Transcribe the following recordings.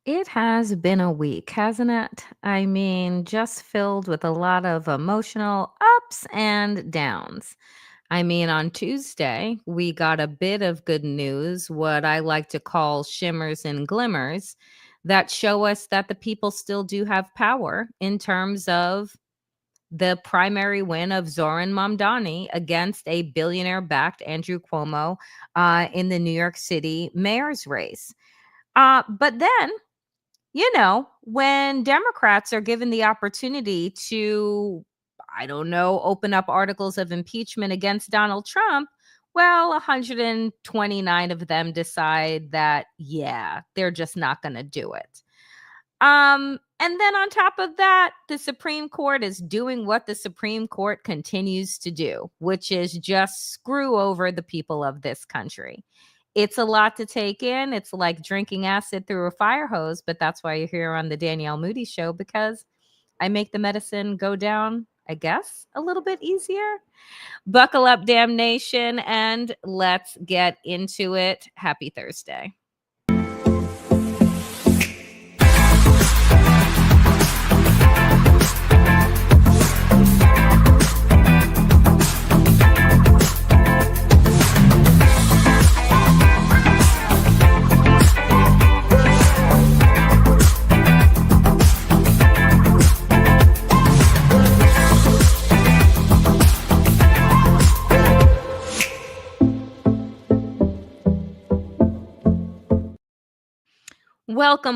It has been a week, hasn't it? I mean, just filled with a lot of emotional ups and downs. I mean, on Tuesday, we got a bit of good news, what I like to call shimmers and glimmers, that show us that the people still do have power in terms of the primary win of Zoran Mamdani against a billionaire backed Andrew Cuomo in the New York City mayor's race. But then when Democrats are given the opportunity to, I don't know, open up articles of impeachment against Donald Trump, well, 129 of them decide that, yeah, they're just not going to do it. And then on top of that, the Supreme Court is doing what the Supreme Court continues to do, which is just screw over the people of this country. It's a lot to take in. It's like drinking acid through a fire hose, but that's why you're here on the Danielle Moodie show, because I make the medicine go down, I guess, a little bit easier. Buckle up, damnation, and let's get into it. Happy Thursday.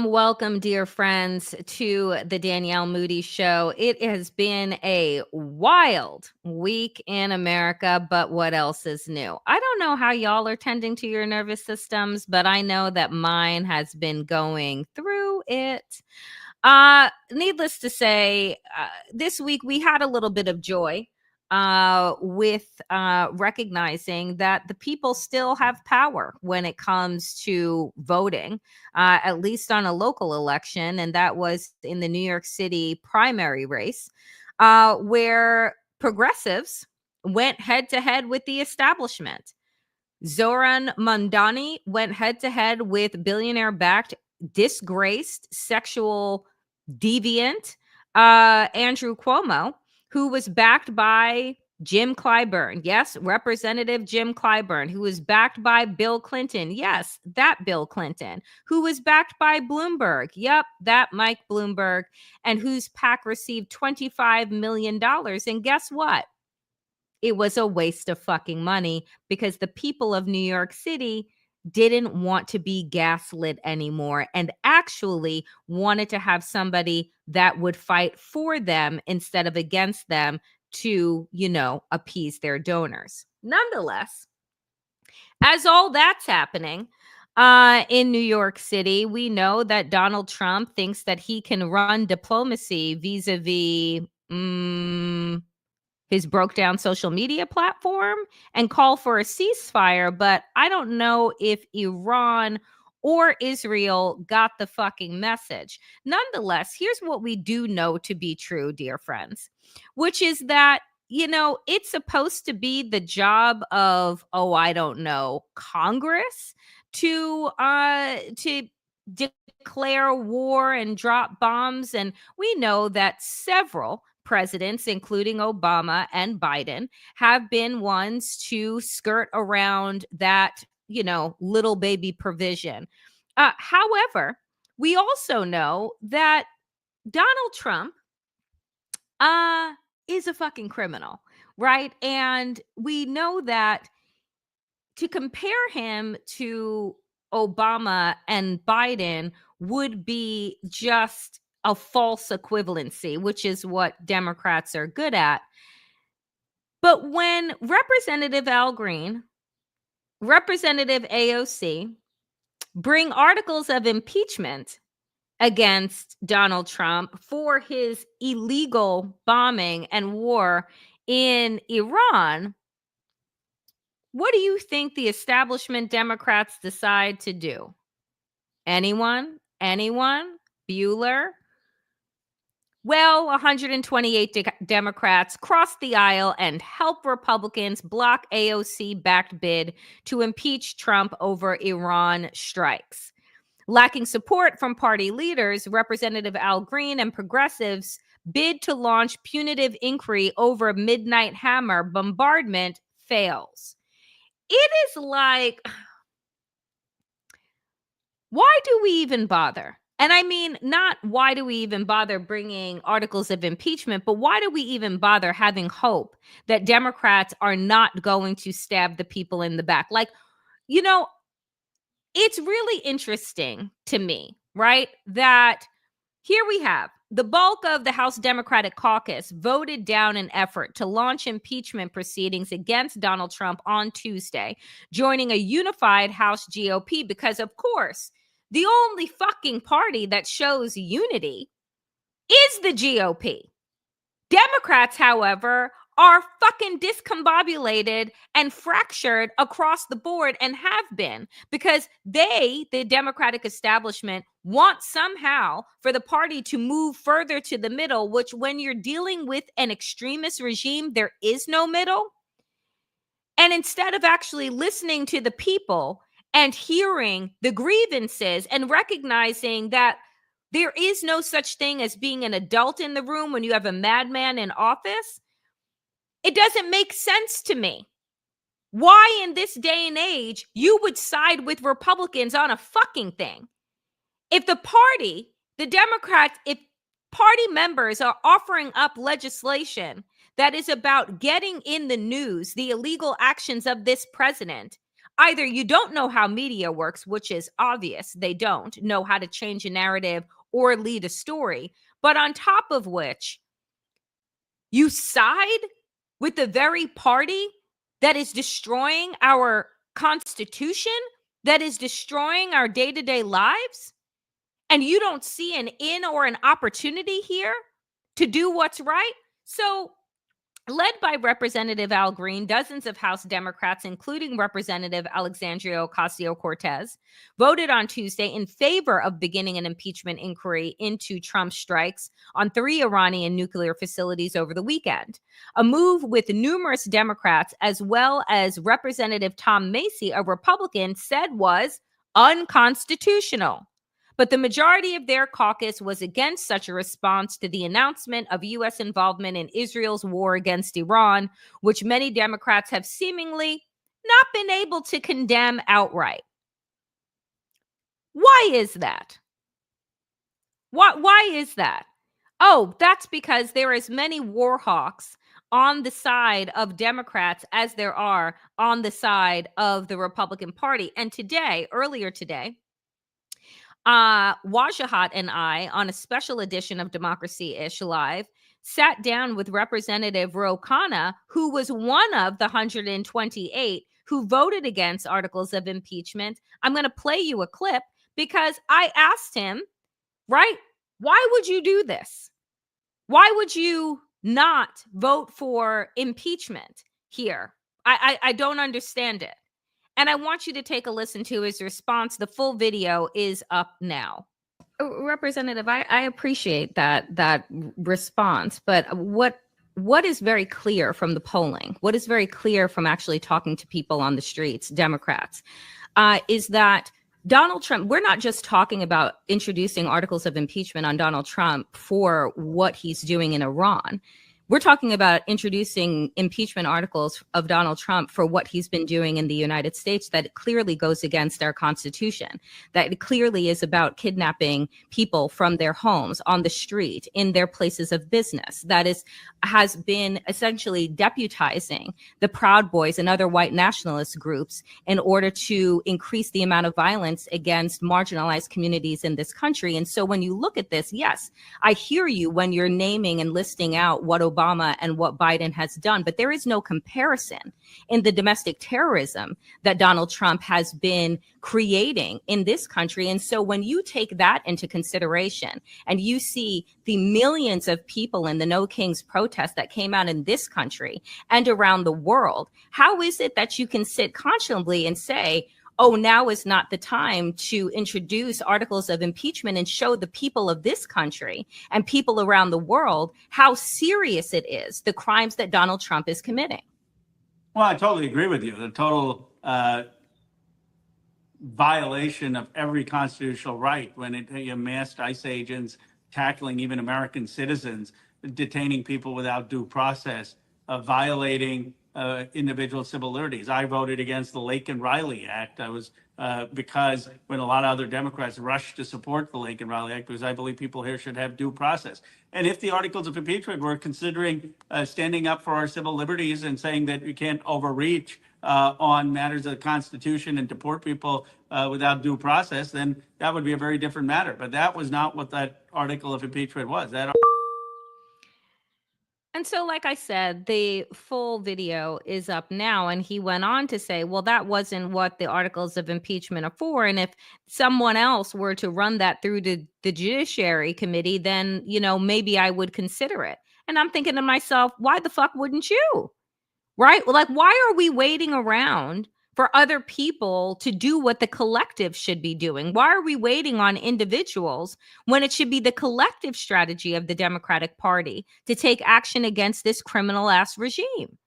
Welcome, dear friends, to the Danielle Moodie Show. It has been a wild week in America, but what else is new? I don't know how y'all are tending to your nervous systems, but I know that mine has been going through it. Needless to say, this week we had a little bit of joy with recognizing that the people still have power when it comes to voting, at least on a local election. And that was in the New York City primary race, where progressives went head to head with the establishment. Zoran Mamdani went head to head with billionaire backed, disgraced, sexual deviant Andrew Cuomo, who was backed by Jim Clyburn. Yes, Representative Jim Clyburn, who was backed by Bill Clinton. Yes, that Bill Clinton, who was backed by Bloomberg. Yep, that Mike Bloomberg, and whose PAC received $25 million. And guess what? It was a waste of fucking money because the people of New York City didn't want to be gaslit anymore and actually wanted to have somebody that would fight for them instead of against them to, appease their donors. Nonetheless, as all that's happening in New York City, we know that Donald Trump thinks that he can run diplomacy vis-a-vis his broke down social media platform and call for a ceasefire. But I don't know if Iran or Israel got the fucking message. Nonetheless, here's what we do know to be true, dear friends, which is that it's supposed to be the job of, I don't know, Congress to declare war and drop bombs. And we know that several presidents, including Obama and Biden, have been ones to skirt around that, little baby provision. However, we also know that Donald Trump uh, is a fucking criminal, right? And we know that to compare him to Obama and Biden would be just a false equivalency, which is what Democrats are good at. But when Representative Al Green, Representative AOC bring articles of impeachment against Donald Trump for his illegal bombing and war in Iran, what do you think the establishment Democrats decide to do? Anyone? Anyone? Bueller? Well, 128 Democrats crossed the aisle and helped Republicans block AOC-backed bid to impeach Trump over Iran strikes. Lacking support from party leaders, Representative Al Green and progressives bid to launch punitive inquiry over Midnight Hammer bombardment fails. It is like, why do we even bother? And I mean, not why do we even bother bringing articles of impeachment, but why do we even bother having hope that Democrats are not going to stab the people in the back? Like, you know, it's really interesting to me, right? That here we have the bulk of the House Democratic caucus voted down an effort to launch impeachment proceedings against Donald Trump on Tuesday, joining a unified House GOP because, of course, the only fucking party that shows unity is the GOP. Democrats, however, are fucking discombobulated and fractured across the board and have been because they, the Democratic establishment, want somehow for the party to move further to the middle, which when you're dealing with an extremist regime, there is no middle. And instead of actually listening to the people and hearing the grievances and recognizing that there is no such thing as being an adult in the room when you have a madman in office, it doesn't make sense to me why in this day and age you would side with Republicans on a fucking thing. If the party, the Democrats, if party members are offering up legislation that is about getting in the news the illegal actions of this president, either you don't know how media works, which is obvious, they don't know how to change a narrative or lead a story, but on top of which, you side with the very party that is destroying our Constitution, that is destroying our day-to-day lives, and you don't see an in or an opportunity here to do what's right. So, led by Representative Al Green, dozens of House Democrats, including Representative Alexandria Ocasio-Cortez, voted on Tuesday in favor of beginning an impeachment inquiry into Trump's strikes on 3 Iranian nuclear facilities over the weekend, a move with numerous Democrats, as well as Representative Tom Macy, a Republican, said was unconstitutional. But the majority of their caucus was against such a response to the announcement of U.S. involvement in Israel's war against Iran, which many Democrats have seemingly not been able to condemn outright. Why is that? Why is that? Oh, that's because there are as many war hawks on the side of Democrats as there are on the side of the Republican Party. And today, earlier today, Wajahat and I, on a special edition of Democracy-ish Live, sat down with Representative Ro Khanna, who was one of the 128 who voted against articles of impeachment. I'm going to play you a clip because I asked him, right, why would you do this? Why would you not vote for impeachment here? I don't understand it. And I want you to take a listen to his response. The full video is up now. Representative, I appreciate that response, but what is very clear from the polling, what is very clear from actually talking to people on the streets, Democrats, is that Donald Trump, we're not just talking about introducing articles of impeachment on Donald Trump for what he's doing in Iran. We're talking about introducing impeachment articles of Donald Trump for what he's been doing in the United States that clearly goes against our Constitution, that it clearly is about kidnapping people from their homes, on the street, in their places of business, that has been essentially deputizing the Proud Boys and other white nationalist groups in order to increase the amount of violence against marginalized communities in this country. And so when you look at this, yes, I hear you when you're naming and listing out what Obama and what Biden has done, but there is no comparison in the domestic terrorism that Donald Trump has been creating in this country. And so when you take that into consideration and you see the millions of people in the No Kings protest that came out in this country and around the world, how is it that you can sit conscionably and say, oh, now is not the time to introduce articles of impeachment and show the people of this country and people around the world how serious it is, the crimes that Donald Trump is committing? Well, I totally agree with you. The total violation of every constitutional right when it amassed ICE agents tackling even American citizens, detaining people without due process, violating individual civil liberties. I voted against the Lake and Riley Act. I was because when a lot of other Democrats rushed to support the Lake and Riley Act, because I believe people here should have due process. And if the articles of impeachment were considering standing up for our civil liberties and saying that we can't overreach on matters of the Constitution and deport people without due process, then that would be a very different matter. But that was not what that article of impeachment was. And so, like I said, the full video is up now. And he went on to say, well, that wasn't what the articles of impeachment are for. And if someone else were to run that through the Judiciary Committee, then, maybe I would consider it. And I'm thinking to myself, why the fuck wouldn't you? Right? Well, like, why are we waiting around for other people to do what the collective should be doing? Why are we waiting on individuals when it should be the collective strategy of the Democratic Party to take action against this criminal ass regime?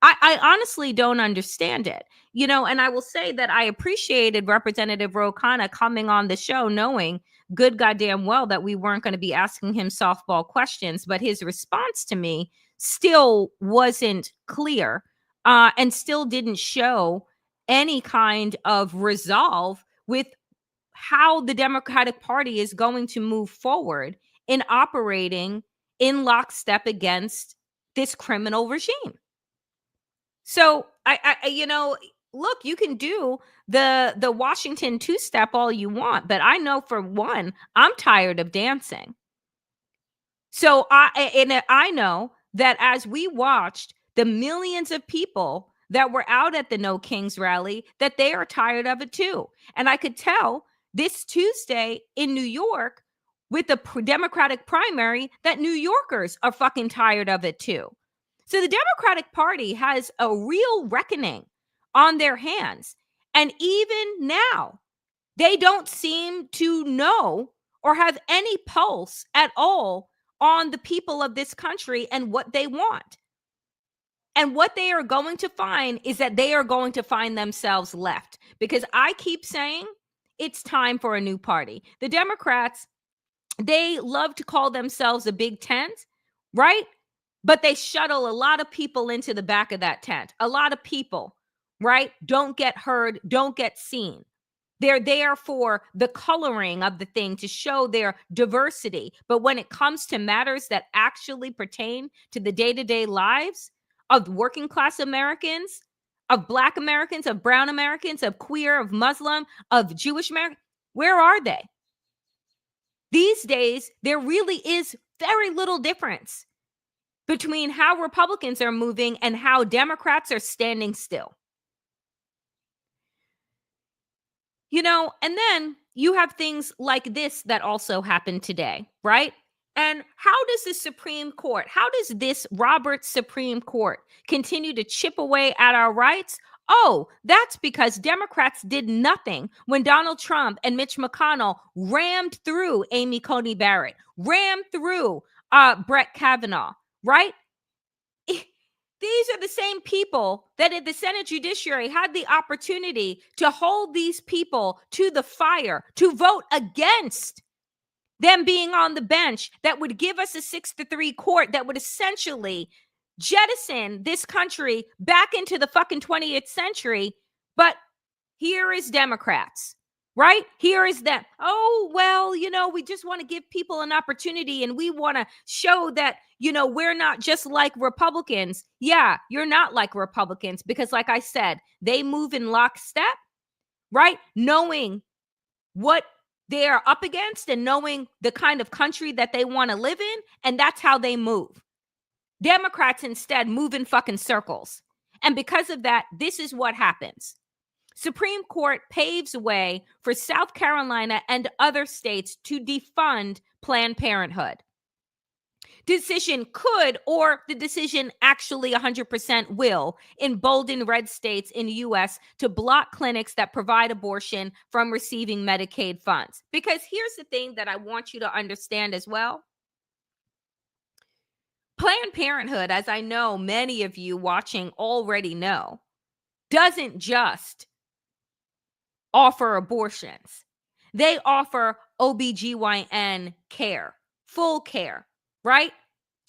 I honestly don't understand it, and I will say that I appreciated Representative Ro Khanna coming on the show knowing good goddamn well that we weren't going to be asking him softball questions, but his response to me still wasn't clear and still didn't show any kind of resolve with how the Democratic Party is going to move forward in operating in lockstep against this criminal regime. So look, you can do the Washington two-step all you want, but I know for one, I'm tired of dancing. So I know that as we watched the millions of people that were out at the No Kings rally, that they are tired of it too. And I could tell this Tuesday in New York with the Democratic primary that New Yorkers are fucking tired of it too. So the Democratic Party has a real reckoning on their hands. And even now, they don't seem to know or have any pulse at all on the people of this country and what they want. And what they are going to find is that they are going to find themselves left, because I keep saying it's time for a new party. The Democrats, they love to call themselves a big tent, right? But they shuttle a lot of people into the back of that tent. A lot of people, right? Don't get heard, don't get seen. They're there for the coloring of the thing to show their diversity. But when it comes to matters that actually pertain to the day-to-day lives of working class Americans, of Black Americans, of brown Americans, of queer, of Muslim, of Jewish Americans, where are they? These days, there really is very little difference between how Republicans are moving and how Democrats are standing still. And then you have things like this that also happened today, right? And how does the Supreme Court, how does this Roberts Supreme Court continue to chip away at our rights? Oh, that's because Democrats did nothing when Donald Trump and Mitch McConnell rammed through Amy Coney Barrett, rammed through Brett Kavanaugh, right? These are the same people that in the Senate Judiciary had the opportunity to hold these people to the fire, to vote against them being on the bench, that would give us a 6-3 court that would essentially jettison this country back into the fucking 20th century. But here is Democrats, right? Here is them. Oh, well, we just want to give people an opportunity, and we want to show that, we're not just like Republicans. Yeah, you're not like Republicans, because like I said, they move in lockstep, right? Knowing what they are up against and knowing the kind of country that they want to live in. And that's how they move. Democrats instead move in fucking circles. And because of that, this is what happens. Supreme Court paves way for South Carolina and other states to defund Planned Parenthood. Decision could, or the decision actually 100% will, embolden red states in the U.S. to block clinics that provide abortion from receiving Medicaid funds. Because here's the thing that I want you to understand as well. Planned Parenthood, as I know many of you watching already know, doesn't just offer abortions. They offer OBGYN care, full care, right?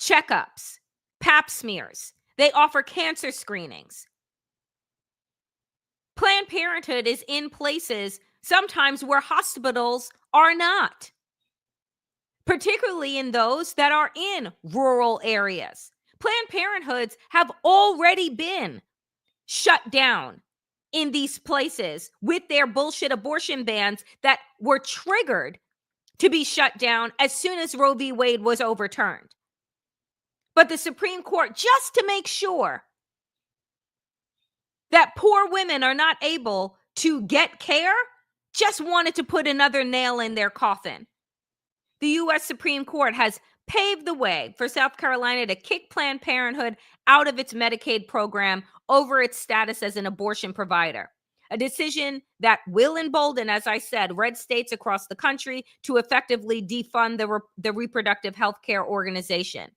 Checkups, pap smears. They offer cancer screenings. Planned Parenthood is in places sometimes where hospitals are not, particularly in those that are in rural areas. Planned Parenthoods have already been shut down in these places with their bullshit abortion bans that were triggered to be shut down as soon as Roe v. Wade was overturned. But the Supreme Court, just to make sure that poor women are not able to get care, just wanted to put another nail in their coffin. The U.S. Supreme Court has paved the way for South Carolina to kick Planned Parenthood out of its Medicaid program over its status as an abortion provider. A decision that will embolden, as I said, red states across the country to effectively defund the reproductive health care organization.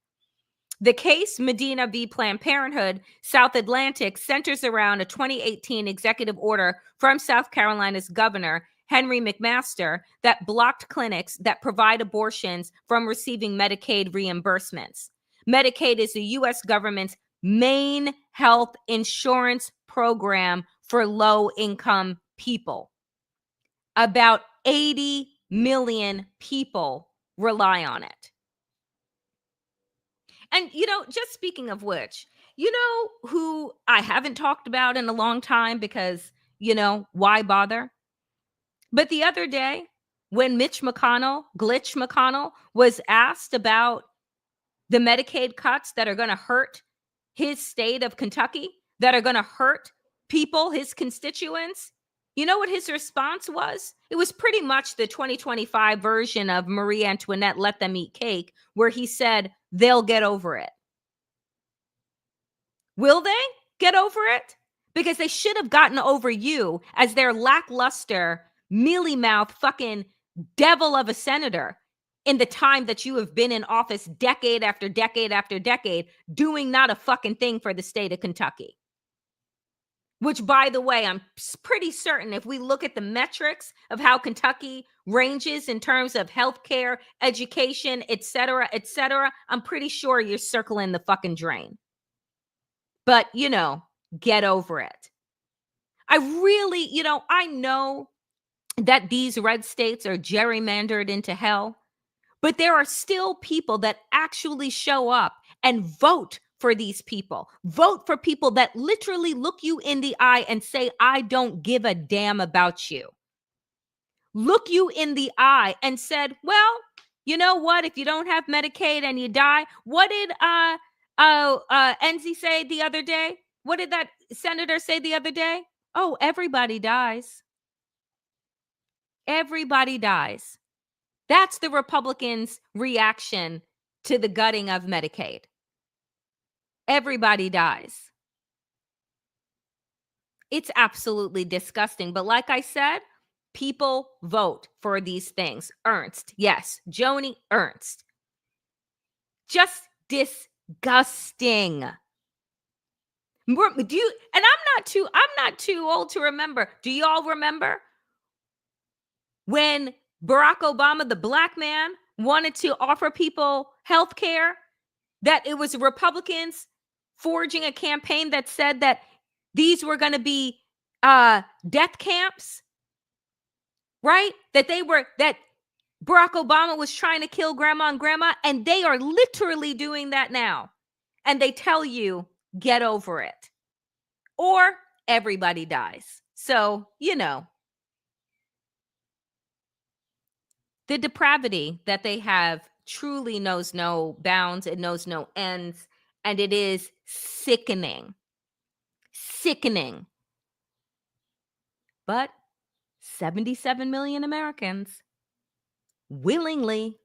The case, Medina v. Planned Parenthood, South Atlantic, centers around a 2018 executive order from South Carolina's governor, Henry McMaster, that blocked clinics that provide abortions from receiving Medicaid reimbursements. Medicaid is the U.S. government's main health insurance program for low-income people. About 80 million people rely on it. And, just speaking of which, who I haven't talked about in a long time because, why bother? But the other day, when Glitch McConnell, was asked about the Medicaid cuts that are going to hurt his state of Kentucky, that are going to hurt people, his constituents, you know what his response was? It was pretty much the 2025 version of Marie Antoinette, Let Them Eat Cake, where he said, they'll get over it. Will they get over it? Because they should have gotten over you as their lackluster, mealy-mouthed fucking devil of a senator in the time that you have been in office decade after decade after decade, doing not a fucking thing for the state of Kentucky. Which, by the way, I'm pretty certain if we look at the metrics of how Kentucky ranges in terms of healthcare, education, et cetera, I'm pretty sure you're circling the fucking drain. But, get over it. I really, I know that these red states are gerrymandered into hell, but there are still people that actually show up and vote for these people. Vote for people that literally look you in the eye and say, I don't give a damn about you. Look you in the eye and said, well, you know what? If you don't have Medicaid and you die, what did Enzi say the other day? What did that senator say the other day? Oh, everybody dies. Everybody dies. That's the Republicans' reaction to the gutting of Medicaid. Everybody dies. It's absolutely disgusting. But like I said, people vote for these things. Ernst, yes, Joni Ernst. Just disgusting. I'm not too old to remember. Do y'all remember when Barack Obama, the black man, wanted to offer people health care, that it was Republicans forging a campaign that said that these were going to be death camps, right? That Barack Obama was trying to kill grandma and grandma, and they are literally doing that now. And they tell you, get over it. Or everybody dies. So, the depravity that they have truly knows no bounds, it knows no ends, and it is sickening. Sickening. But 77 million Americans willingly,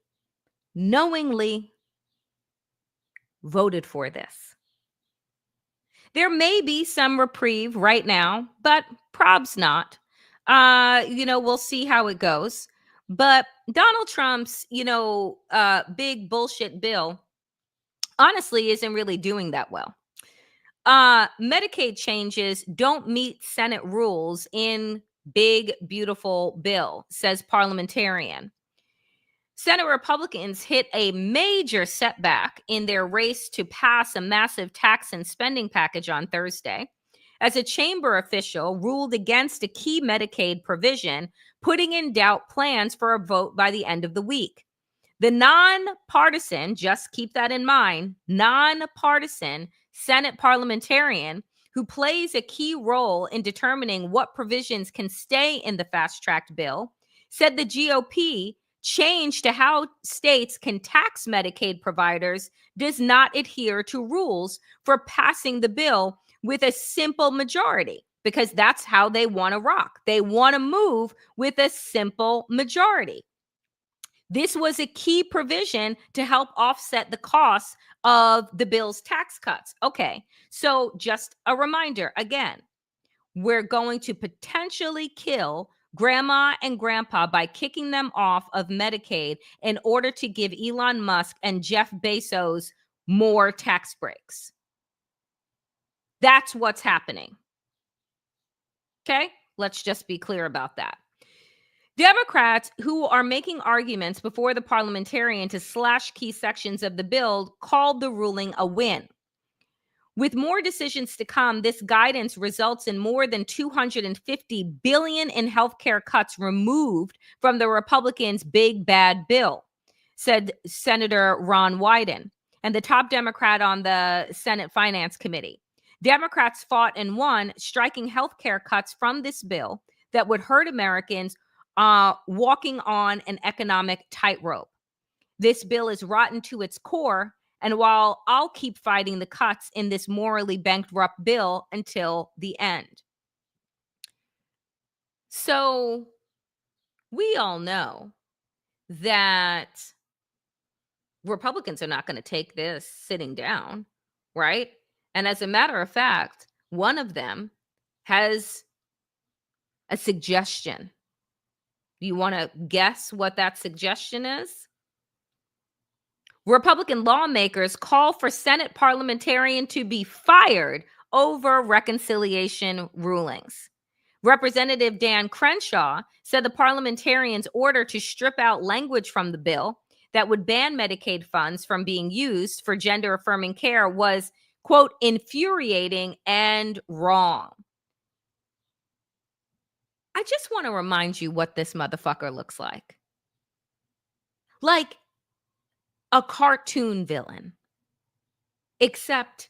knowingly voted for this. There may be some reprieve right now, but probs not. We'll see how it goes. But Donald Trump's, big bullshit bill, honestly, isn't really doing that well. Medicaid changes don't meet Senate rules in big, beautiful bill, says Parliamentarian. Senate Republicans hit a major setback in their race to pass a massive tax and spending package on Thursday, as a chamber official ruled against a key Medicaid provision, putting in doubt plans for a vote by the end of the week. The nonpartisan, just keep that in mind, nonpartisan Senate parliamentarian who plays a key role in determining what provisions can stay in the fast-tracked bill, said the GOP change to how states can tax Medicaid providers does not adhere to rules for passing the bill with a simple majority, because that's how they want to rock. They want to move with a simple majority. This was a key provision to help offset the costs of the bill's tax cuts. Okay, so just a reminder again, we're going to potentially kill grandma and grandpa by kicking them off of Medicaid in order to give Elon Musk and Jeff Bezos more tax breaks. That's what's happening. Okay, let's just be clear about that. Democrats who are making arguments before the parliamentarian to slash key sections of the bill called the ruling a win. With more decisions to come, this guidance results in more than $250 billion in healthcare cuts removed from the Republicans' big bad bill, said Senator Ron Wyden, and the top Democrat on the Senate Finance Committee. Democrats fought and won, striking healthcare cuts from this bill that would hurt Americans walking on an economic tightrope. This bill is rotten to its core, and while I'll keep fighting the cuts in this morally bankrupt bill until the end. So we all know that Republicans are not going to take this sitting down, right? And as a matter of fact, one of them has a suggestion. You want to guess what that suggestion is? Republican lawmakers call for Senate parliamentarian to be fired over reconciliation rulings. Representative Dan Crenshaw said the parliamentarian's order to strip out language from the bill that would ban Medicaid funds from being used for gender-affirming care was, quote, infuriating and wrong. I just want to remind you what this motherfucker looks like. Like a cartoon villain, except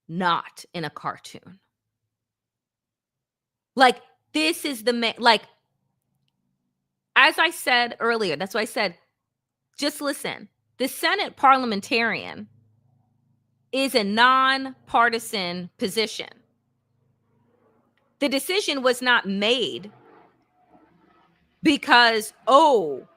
not in a cartoon. Like, this is the like, as I said earlier, that's why I said, just listen. The Senate parliamentarian is a nonpartisan position. The decision was not made because, oh,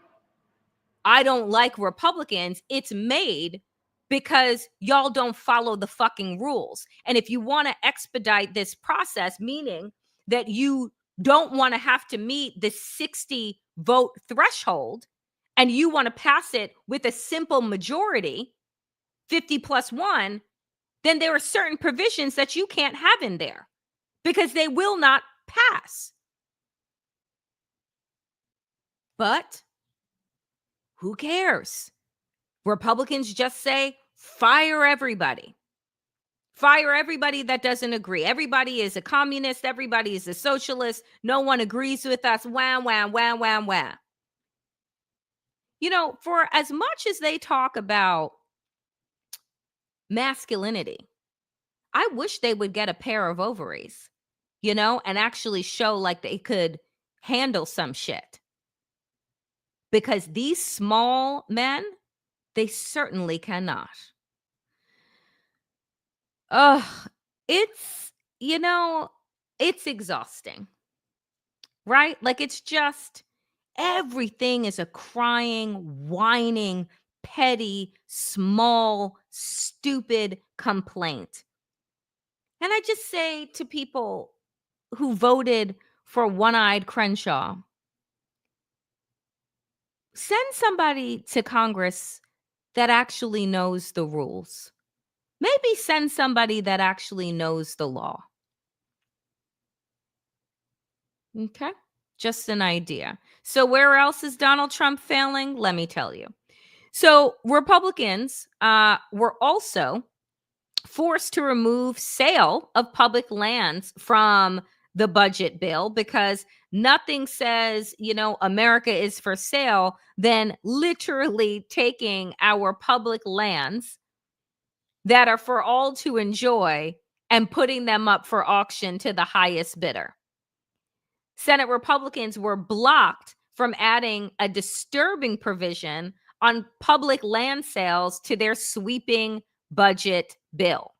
I don't like Republicans. It's made because y'all don't follow the fucking rules. And if you want to expedite this process, meaning that you don't want to have to meet the 60 vote threshold and you want to pass it with a simple majority, 50 plus 1, then there are certain provisions that you can't have in there because they will not pass. But who cares? Republicans just say, fire everybody. Fire everybody that doesn't agree. Everybody is a communist. Everybody is a socialist. No one agrees with us. Wham, wham, wham, wham, wham. You know, for as much as they talk about masculinity, I wish they would get a pair of ovaries, you know, and actually show like they could handle some shit. Because these small men, they certainly cannot. It's, you know, it's exhausting, right? Like, it's just everything is a crying, whining, petty, small, stupid complaint. And I just say to people who voted for one-eyed Crenshaw, send somebody to Congress that actually knows the rules. Maybe send somebody that actually knows the law. Okay. Just an idea. So, where else is Donald Trump failing? Let me tell you. So, Republicans were also forced to remove sale of public lands from the budget bill because nothing says, America is for sale than literally taking our public lands that are for all to enjoy and putting them up for auction to the highest bidder. Senate Republicans were blocked from adding a disturbing provision on public land sales to their sweeping budget bill.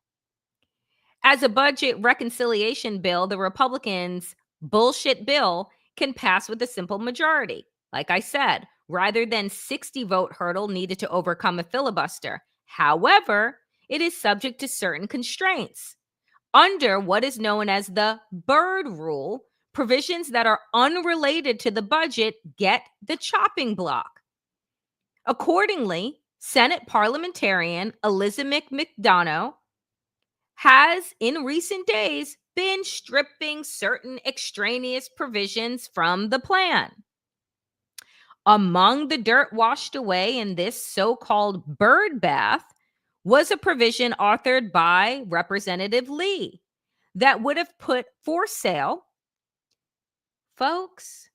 As a budget reconciliation bill, the Republicans' bullshit bill can pass with a simple majority. Like I said, rather than 60 vote hurdle needed to overcome a filibuster. However, it is subject to certain constraints. Under what is known as the Byrd Rule, provisions that are unrelated to the budget get the chopping block. Accordingly, Senate Parliamentarian Elizabeth McDonough has in recent days been stripping certain extraneous provisions from the plan. Among the dirt washed away in this so-called bird bath was a provision authored by Representative Lee that would have put for sale, folks,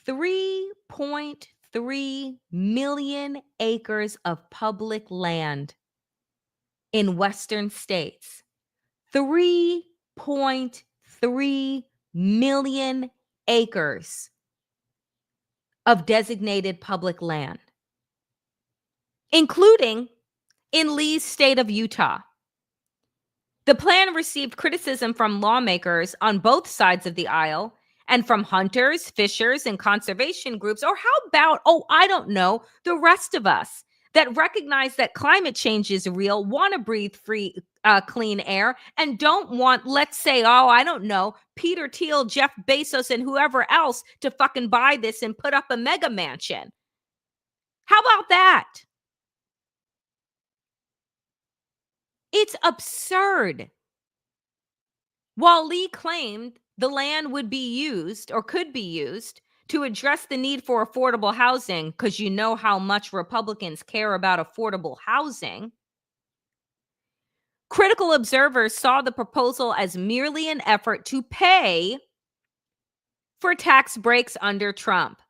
3.3 million acres of public land in Western states. 3.3 million acres of designated public land, including in Lee's state of Utah. The plan received criticism from lawmakers on both sides of the aisle and from hunters, fishers, and conservation groups. Or how about, the rest of us that recognize that climate change is real, want to breathe free, clean air, and don't want, let's say, Peter Thiel, Jeff Bezos, and whoever else to fucking buy this and put up a mega mansion. How about that? It's absurd. While Lee claimed the land would be used or could be used to address the need for affordable housing, because you know how much Republicans care about affordable housing, critical observers saw the proposal as merely an effort to pay for tax breaks under Trump.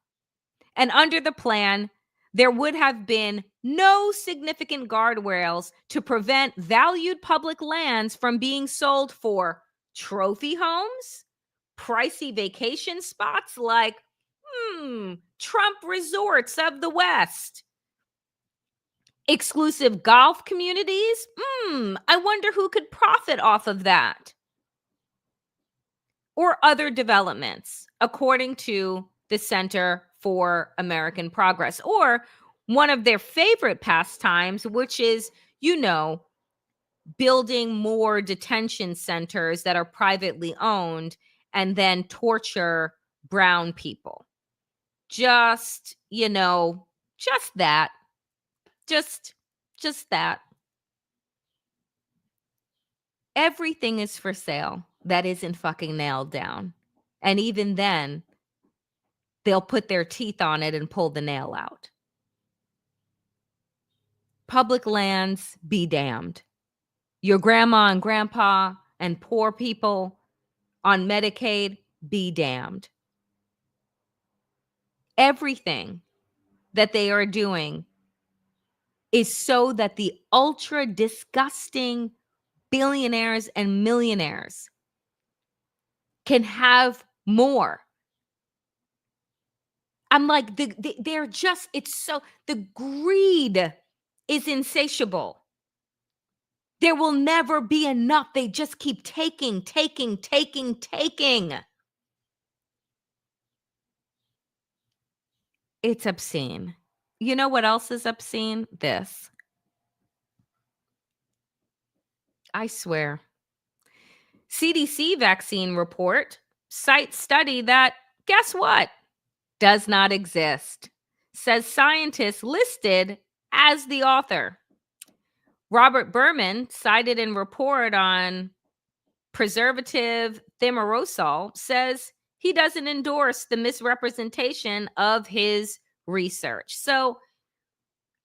And under the plan, there would have been no significant guardrails to prevent valued public lands from being sold for trophy homes, pricey vacation spots like Trump resorts of the West, exclusive golf communities. I wonder who could profit off of that. Or other developments, according to the Center for American Progress, or one of their favorite pastimes, which is, building more detention centers that are privately owned and then torture brown people. Just that. Just that. Everything is for sale that isn't fucking nailed down. And even then, they'll put their teeth on it and pull the nail out. Public lands, be damned. Your grandma and grandpa and poor people on Medicaid, be damned. Everything that they are doing is so that the ultra disgusting billionaires and millionaires can have more. I'm like, they're just, the greed is insatiable. There will never be enough. They just keep taking. It's obscene. You know what else is obscene? This. I swear. CDC vaccine report cites study that, guess what? Does not exist. Says scientists listed as the author. Robert Berman, cited in report on preservative thimerosal, says he doesn't endorse the misrepresentation of his research. So,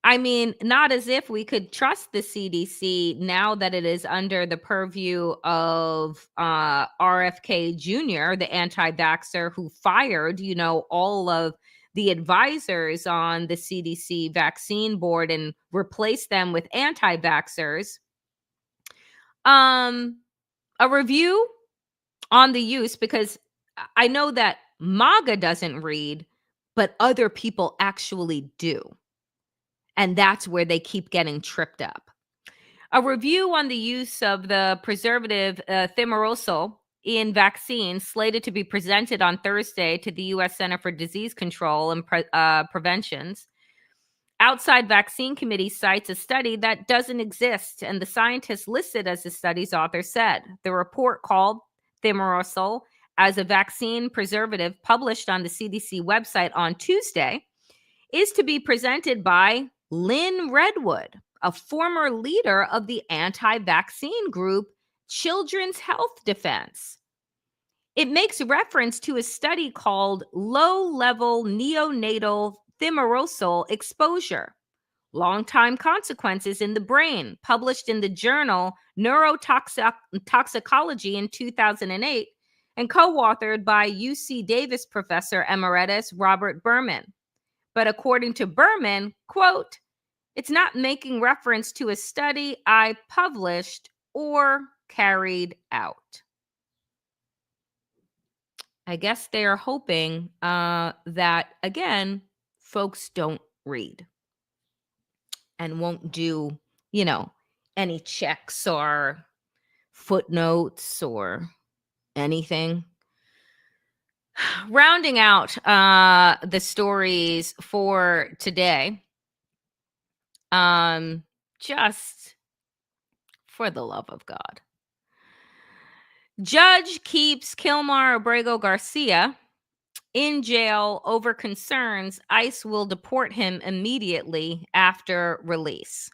I mean, not as if we could trust the CDC now that it is under the purview of RFK Jr., the anti-vaxxer who fired, all of the advisors on the CDC vaccine board and replaced them with anti-vaxxers. A review on the use, because I know that MAGA doesn't read, but other people actually do. And that's where they keep getting tripped up. A review on the use of the preservative thimerosal in vaccines slated to be presented on Thursday to the U.S. Center for Disease Control and Prevention's outside vaccine committee cites a study that doesn't exist, and the scientists listed as the study's author said. The report, called thimerosal as a vaccine preservative, published on the CDC website on Tuesday, is to be presented by Lynn Redwood, a former leader of the anti-vaccine group Children's Health Defense. It makes reference to a study called Low-Level Neonatal Thimerosal Exposure: Long-Time Consequences in the Brain, published in the journal Neurotoxicology in 2008, and co-authored by UC Davis professor emeritus Robert Berman. But according to Berman, quote, "It's not making reference to a study I published or carried out." I guess they are hoping that, again, folks don't read and won't do, any checks or footnotes or anything. Rounding out the stories for today, just for the love of God. Judge keeps Kilmar Abrego Garcia in jail over concerns ICE will deport him immediately after release.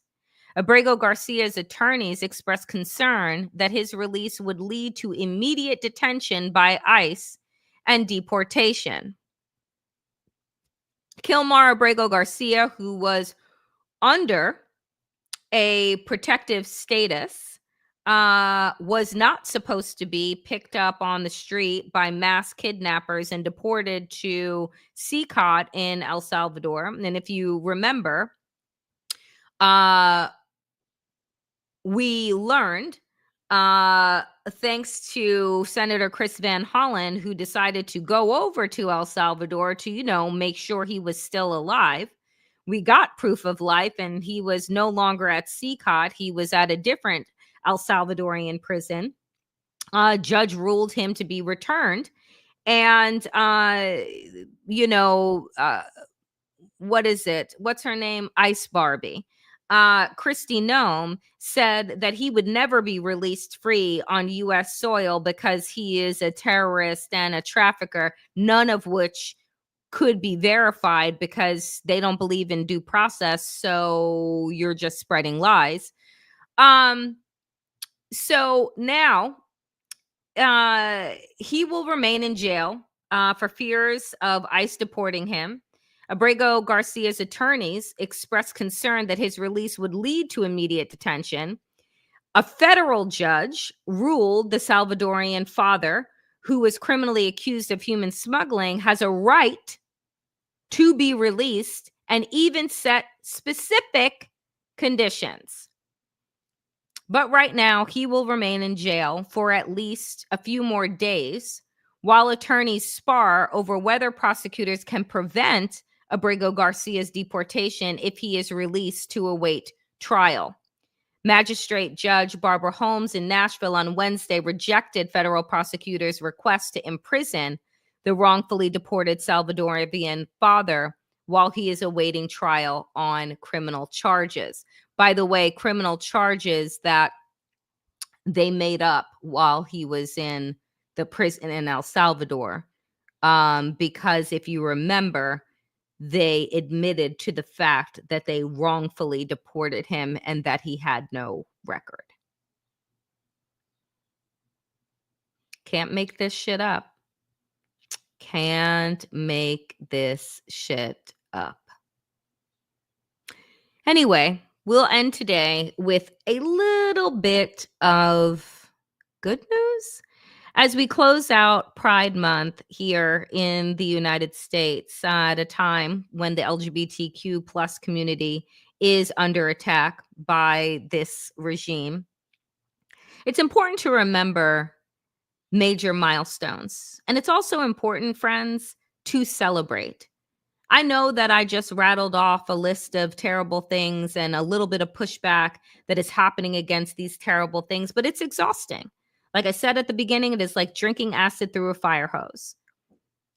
Abrego Garcia's attorneys expressed concern that his release would lead to immediate detention by ICE and deportation. Kilmar Abrego Garcia, who was under a protective status, was not supposed to be picked up on the street by mass kidnappers and deported to SCOTUS in El Salvador. And if you remember, we learned, thanks to Senator Chris Van Hollen, who decided to go over to El Salvador to, make sure he was still alive. We got proof of life, and he was no longer at SCOTUS. He was at a different El Salvadorian prison. Judge ruled him to be returned. And, what is it? What's her name? Ice Barbie. Kristi Noem said that he would never be released free on U.S. soil because he is a terrorist and a trafficker, none of which could be verified because they don't believe in due process. So you're just spreading lies. So now he will remain in jail for fears of ICE deporting him. Abrego Garcia's attorneys expressed concern that his release would lead to immediate detention. A federal judge ruled the Salvadorian father, who was criminally accused of human smuggling, has a right to be released and even set specific conditions. But right now, he will remain in jail for at least a few more days while attorneys spar over whether prosecutors can prevent Abrego Garcia's deportation if he is released to await trial. Magistrate Judge Barbara Holmes in Nashville on Wednesday rejected federal prosecutors' request to imprison the wrongfully deported Salvadorian father while he is awaiting trial on criminal charges. By the way, criminal charges that they made up while he was in the prison in El Salvador. Because if you remember, they admitted to the fact that they wrongfully deported him and that he had no record. Can't make this shit up. can't make this shit up. Anyway, we'll end today with a little bit of good news as we close out Pride Month here in the United States at a time when the LGBTQ plus community is under attack by this regime. It's important to remember major milestones. And it's also important, friends, to celebrate. I know that I just rattled off a list of terrible things and a little bit of pushback that is happening against these terrible things, but it's exhausting. Like I said at the beginning, it is like drinking acid through a fire hose.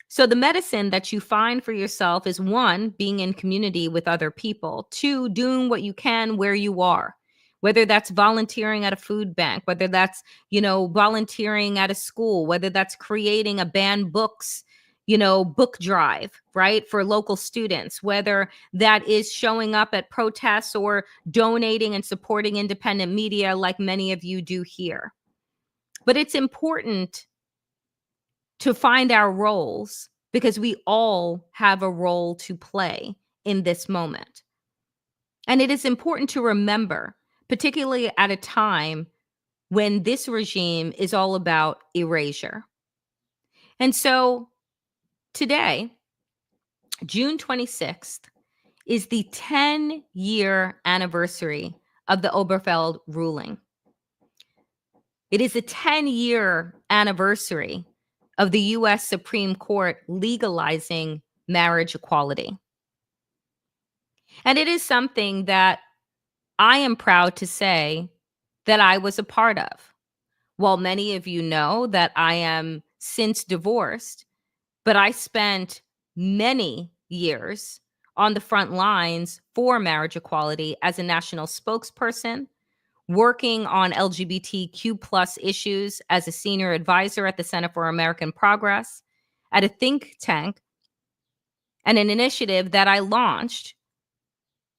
So the medicine that you find for yourself is one, being in community with other people, two, doing what you can where you are, whether that's volunteering at a food bank, whether that's, volunteering at a school, whether that's creating a banned books, book drive, right, for local students, whether that is showing up at protests or donating and supporting independent media like many of you do here. But it's important to find our roles because we all have a role to play in this moment. And it is important to remember, particularly at a time when this regime is all about erasure. And so today, June 26th, is the 10-year anniversary of the Obergefell ruling. It is a 10-year anniversary of the U.S. Supreme Court legalizing marriage equality. And it is something that I am proud to say that I was a part of. While many of you know that I am since divorced, but I spent many years on the front lines for marriage equality as a national spokesperson, working on LGBTQ plus issues as a senior advisor at the Center for American Progress, at a think tank, and an initiative that I launched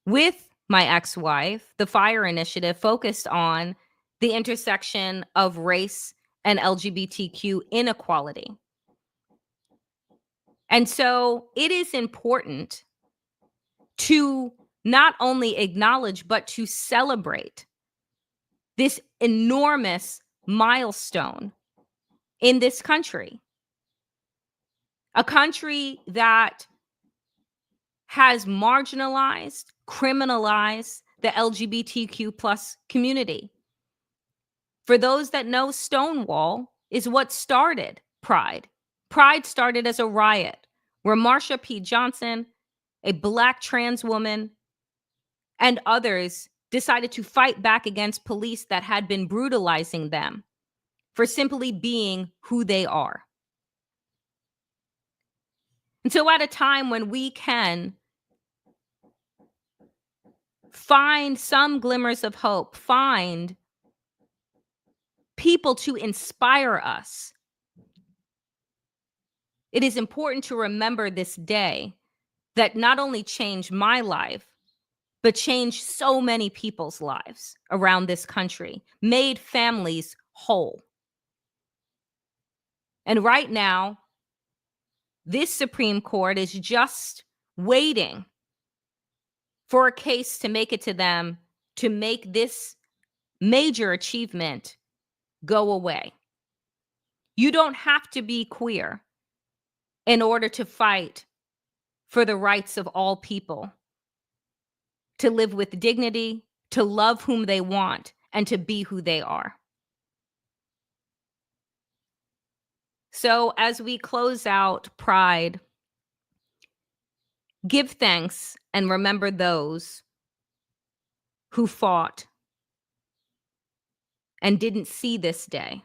with my ex-wife, the FIRE initiative, focused on the intersection of race and LGBTQ inequality. And so it is important to not only acknowledge, but to celebrate this enormous milestone in this country. A country that has marginalized, criminalized the LGBTQ plus community. For those that know, Stonewall is what started Pride. Pride started as a riot where Marsha P. Johnson, a Black trans woman, and others decided to fight back against police that had been brutalizing them for simply being who they are. And so at a time when we can find some glimmers of hope, find people to inspire us, it is important to remember this day that not only changed my life, but changed so many people's lives around this country, made families whole. And right now, this Supreme Court is just waiting for a case to make it to them to make this major achievement go away. You don't have to be queer in order to fight for the rights of all people, to live with dignity, to love whom they want, and to be who they are. So as we close out Pride, give thanks and remember those who fought and didn't see this day.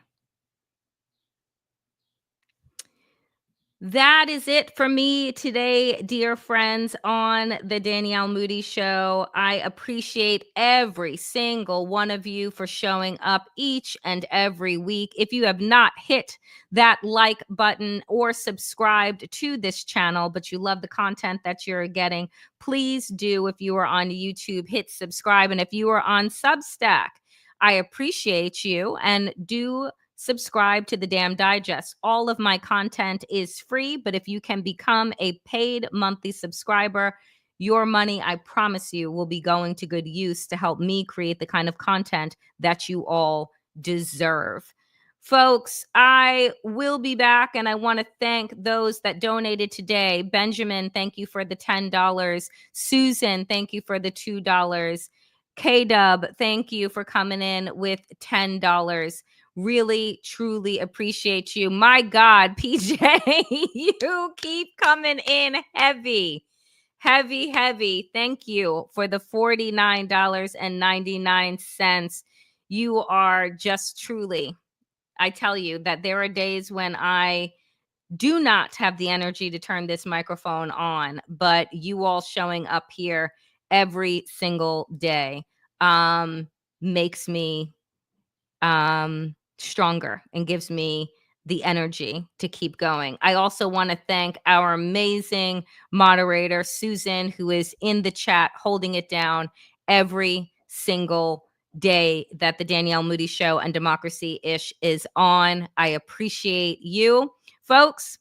That is it for me today, dear friends, on the Danielle Moodie Show. I appreciate every single one of you for showing up each and every week. If you have not hit that like button or subscribed to this channel, but you love the content that you're getting, please do. If you are on YouTube, hit subscribe. And if you are on Substack, I appreciate you, and do subscribe to the Damn Digest. All of my content is free, but if you can become a paid monthly subscriber, your money, I promise you, will be going to good use to help me create the kind of content that you all deserve. Folks, I will be back, and I want to thank those that donated today. Benjamin, thank you for the $10. Susan, thank you for the $2. K-Dub, thank you for coming in with $10. Really, truly appreciate you. My God, PJ, you keep coming in heavy. Heavy, heavy. Thank you for the $49.99. You are just truly, I tell you that there are days when I do not have the energy to turn this microphone on, but you all showing up here every single day makes me stronger and gives me the energy to keep going. I also want to thank our amazing moderator, Susan, who is in the chat holding it down every single day that the Danielle Moodie Show and Democracy Ish is on. I appreciate you. Folks,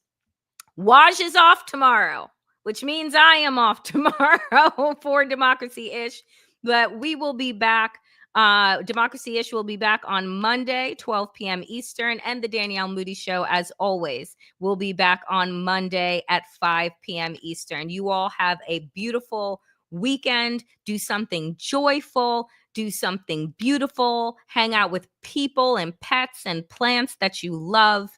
Waj is off tomorrow, which means I am off tomorrow for Democracy Ish, but we will be back. Democracy Ish will be back on Monday, 12 p.m. Eastern, and the Danielle Moodie Show, as always, will be back on Monday at 5 p.m. Eastern. You all have a beautiful weekend. Do something joyful. Do something beautiful. Hang out with people and pets and plants that you love.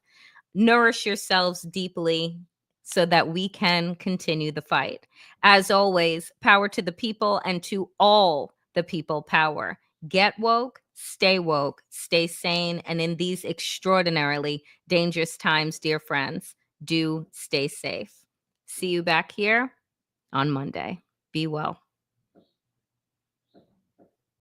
Nourish yourselves deeply so that we can continue the fight. As always, power to the people, and to all the people power. Get woke, stay sane, and in these extraordinarily dangerous times, dear friends, do stay safe. See you back here on Monday. Be well.